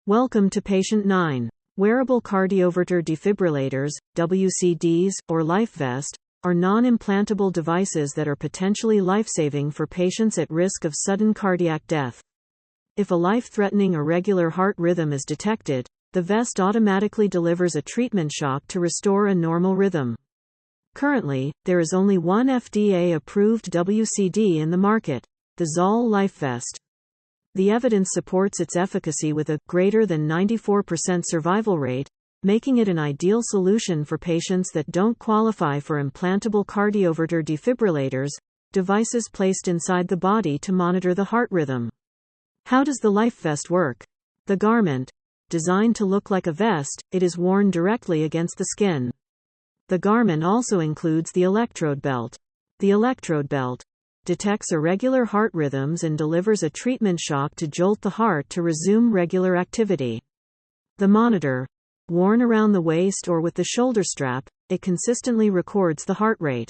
Welcome to patient 9. Wearable Cardioverter defibrillators, WCDs, or LifeVest, are non-implantable devices that are potentially life-saving for patients at risk of sudden cardiac death. If a life-threatening irregular heart rhythm is detected, the vest automatically delivers a treatment shock to restore a normal rhythm. Currently, there is only one FDA-approved WCD in the market, the ZOL LifeVest. The evidence supports its efficacy with a greater than 94% survival rate, making it an ideal solution for patients that don't qualify for implantable cardioverter defibrillators, devices placed inside the body to monitor the heart rhythm. How does the LifeVest work? The garment, designed to look like a vest, it is worn directly against the skin. The garment also includes the Electrode Belt. The Electrode Belt detects irregular heart rhythms and delivers a treatment shock to jolt the heart to resume regular activity. The monitor, worn around the waist or with the shoulder strap, it consistently records the heart rate.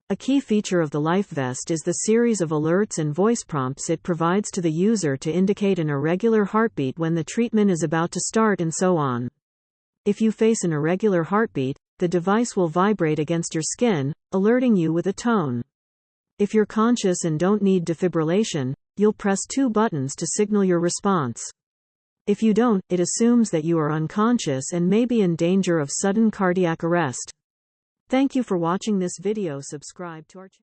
A key feature of the LifeVest is the series of alerts and voice prompts it provides to the user to indicate an irregular heartbeat when the treatment is about to start and so on. If you face an irregular heartbeat, the device will vibrate against your skin, alerting you with a tone. If you're conscious and don't need defibrillation, you'll press 2 buttons to signal your response. If you don't, it assumes that you are unconscious and may be in danger of sudden cardiac arrest. Thank you for watching this video. Subscribe to our channel.